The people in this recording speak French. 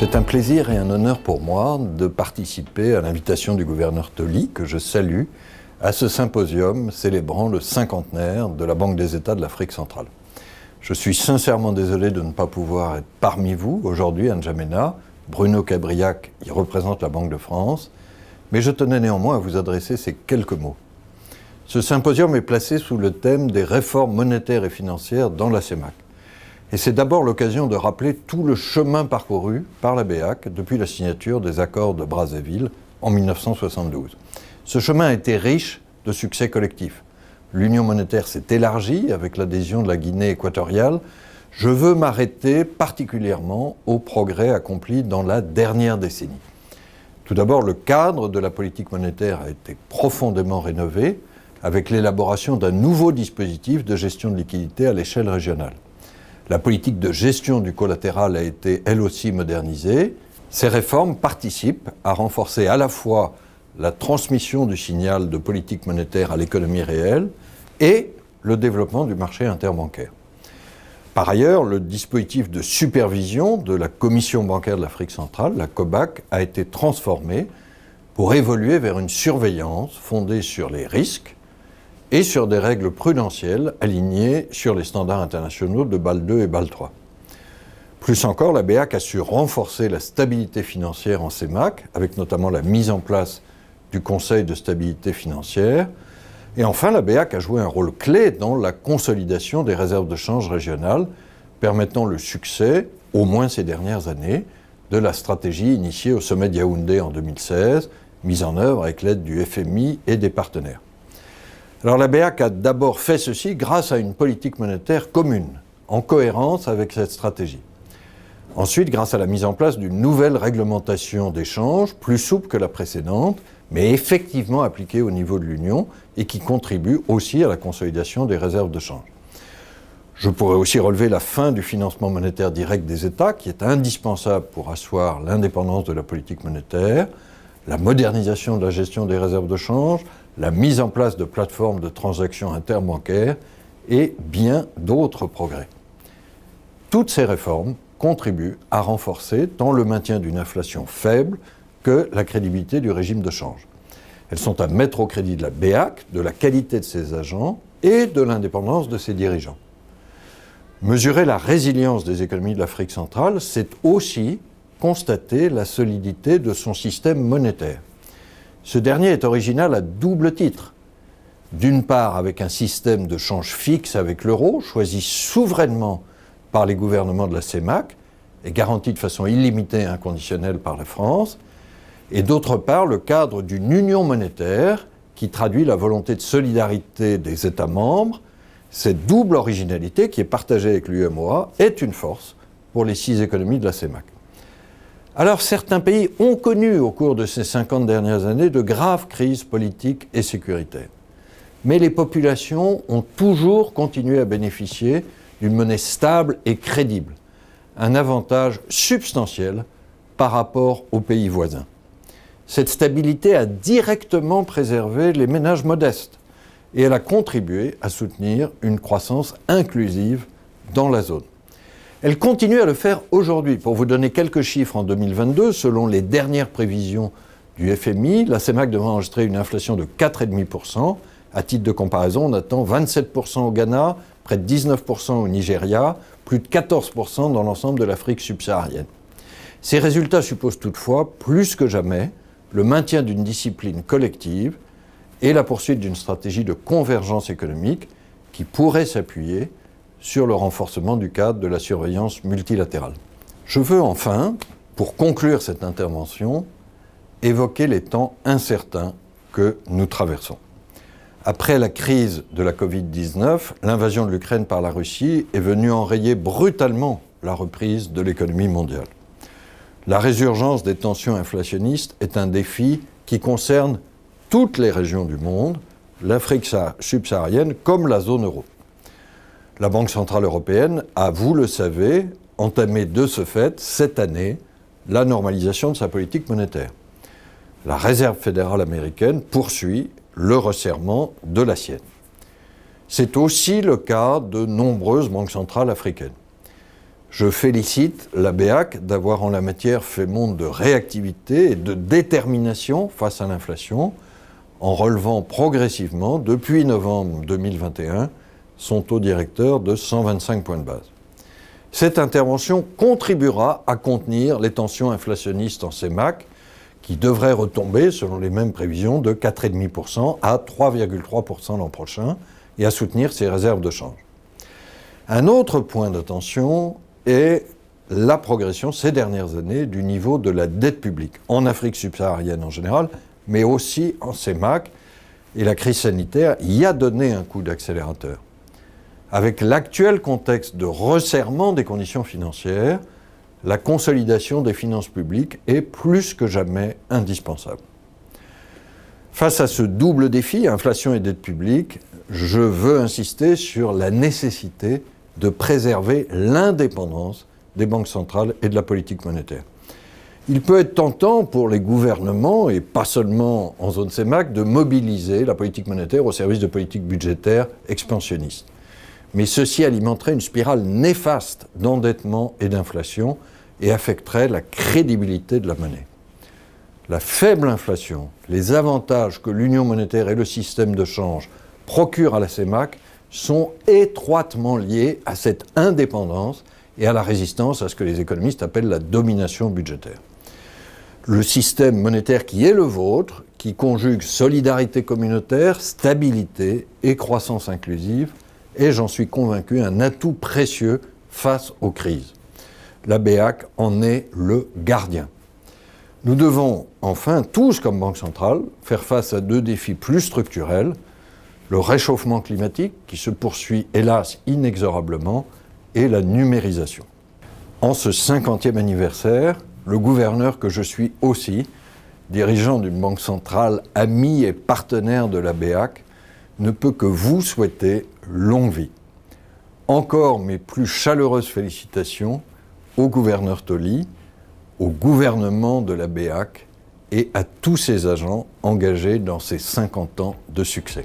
C'est un plaisir et un honneur pour moi de participer à l'invitation du gouverneur Toli, que je salue, à ce symposium célébrant le cinquantenaire de la Banque des États de l'Afrique centrale. Je suis sincèrement désolé de ne pas pouvoir être parmi vous aujourd'hui à N'Djamena. Bruno Cabriac y représente la Banque de France, mais je tenais néanmoins à vous adresser ces quelques mots. Ce symposium est placé sous le thème des réformes monétaires et financières dans la CEMAC. Et c'est d'abord l'occasion de rappeler tout le chemin parcouru par la BEAC depuis la signature des accords de Brazzaville en 1972. Ce chemin a été riche de succès collectifs. L'union monétaire s'est élargie avec l'adhésion de la Guinée équatoriale. Je veux m'arrêter particulièrement aux progrès accomplis dans la dernière décennie. Tout d'abord, le cadre de la politique monétaire a été profondément rénové avec l'élaboration d'un nouveau dispositif de gestion de liquidités à l'échelle régionale. La politique de gestion du collatéral a été elle aussi modernisée. Ces réformes participent à renforcer à la fois la transmission du signal de politique monétaire à l'économie réelle et le développement du marché interbancaire. Par ailleurs, le dispositif de supervision de la Commission bancaire de l'Afrique centrale, la COBAC, a été transformé pour évoluer vers une surveillance fondée sur les risques et sur des règles prudentielles alignées sur les standards internationaux de Bâle II et Bâle III. Plus encore, la BEAC a su renforcer la stabilité financière en CEMAC, avec notamment la mise en place du Conseil de stabilité financière. Et enfin, la BEAC a joué un rôle clé dans la consolidation des réserves de change régionales, permettant le succès, au moins ces dernières années, de la stratégie initiée au sommet de Yaoundé en 2016, mise en œuvre avec l'aide du FMI et des partenaires. Alors la BEAC a d'abord fait ceci grâce à une politique monétaire commune, en cohérence avec cette stratégie. Ensuite, grâce à la mise en place d'une nouvelle réglementation d'échange, plus souple que la précédente, mais effectivement appliquée au niveau de l'Union et qui contribue aussi à la consolidation des réserves de change. Je pourrais aussi relever la fin du financement monétaire direct des États, qui est indispensable pour asseoir l'indépendance de la politique monétaire, la modernisation de la gestion des réserves de change, la mise en place de plateformes de transactions interbancaires et bien d'autres progrès. Toutes ces réformes contribuent à renforcer tant le maintien d'une inflation faible que la crédibilité du régime de change. Elles sont à mettre au crédit de la BEAC, de la qualité de ses agents et de l'indépendance de ses dirigeants. Mesurer la résilience des économies de l'Afrique centrale, c'est aussi constater la solidité de son système monétaire. Ce dernier est original à double titre. D'une part, avec un système de change fixe avec l'euro, choisi souverainement par les gouvernements de la CEMAC et garanti de façon illimitée et inconditionnelle par la France, et d'autre part, le cadre d'une union monétaire qui traduit la volonté de solidarité des États membres. Cette double originalité, qui est partagée avec l'UEMOA, est une force pour les 6 économies de la CEMAC. Alors, certains pays ont connu au cours de ces 50 dernières années de graves crises politiques et sécuritaires. Mais les populations ont toujours continué à bénéficier d'une monnaie stable et crédible, un avantage substantiel par rapport aux pays voisins. Cette stabilité a directement préservé les ménages modestes et elle a contribué à soutenir une croissance inclusive dans la zone. Elle continue à le faire aujourd'hui. Pour vous donner quelques chiffres, en 2022, selon les dernières prévisions du FMI, la CEMAC devrait enregistrer une inflation de 4,5%. À titre de comparaison, on attend 27% au Ghana, près de 19% au Nigeria, plus de 14% dans l'ensemble de l'Afrique subsaharienne. Ces résultats supposent toutefois, plus que jamais, le maintien d'une discipline collective et la poursuite d'une stratégie de convergence économique qui pourrait s'appuyer sur le renforcement du cadre de la surveillance multilatérale. Je veux enfin, pour conclure cette intervention, évoquer les temps incertains que nous traversons. Après la crise de la Covid-19, l'invasion de l'Ukraine par la Russie est venue enrayer brutalement la reprise de l'économie mondiale. La résurgence des tensions inflationnistes est un défi qui concerne toutes les régions du monde, l'Afrique subsaharienne comme la zone euro. La Banque centrale européenne a, vous le savez, entamé de ce fait, cette année, la normalisation de sa politique monétaire. La Réserve fédérale américaine poursuit le resserrement de la sienne. C'est aussi le cas de nombreuses banques centrales africaines. Je félicite la BEAC d'avoir en la matière fait montre de réactivité et de détermination face à l'inflation, en relevant progressivement, depuis novembre 2021, son taux directeur de 125 points de base. Cette intervention contribuera à contenir les tensions inflationnistes en CEMAC, qui devraient retomber, selon les mêmes prévisions, de 4,5% à 3,3% l'an prochain, et à soutenir ses réserves de change. Un autre point d'attention est la progression ces dernières années du niveau de la dette publique, en Afrique subsaharienne en général, mais aussi en CEMAC, et la crise sanitaire y a donné un coup d'accélérateur. Avec l'actuel contexte de resserrement des conditions financières, la consolidation des finances publiques est plus que jamais indispensable. Face à ce double défi, inflation et dette publique, je veux insister sur la nécessité de préserver l'indépendance des banques centrales et de la politique monétaire. Il peut être tentant pour les gouvernements, et pas seulement en zone CEMAC, de mobiliser la politique monétaire au service de politiques budgétaires expansionnistes. Mais ceci alimenterait une spirale néfaste d'endettement et d'inflation et affecterait la crédibilité de la monnaie. La faible inflation, les avantages que l'union monétaire et le système de change procurent à la CEMAC sont étroitement liés à cette indépendance et à la résistance à ce que les économistes appellent la domination budgétaire. Le système monétaire qui est le vôtre, qui conjugue solidarité communautaire, stabilité et croissance inclusive, est, j'en suis convaincu, un atout précieux face aux crises. La BEAC en est le gardien. Nous devons enfin, tous comme Banque centrale, faire face à deux défis plus structurels, le réchauffement climatique, qui se poursuit hélas inexorablement, et la numérisation. En ce 50e anniversaire, le gouverneur que je suis aussi, dirigeant d'une banque centrale amie et partenaire de la BEAC, ne peut que vous souhaiter longue vie. Encore mes plus chaleureuses félicitations au gouverneur Tolly, au gouvernement de la BEAC et à tous ses agents engagés dans ces 50 ans de succès.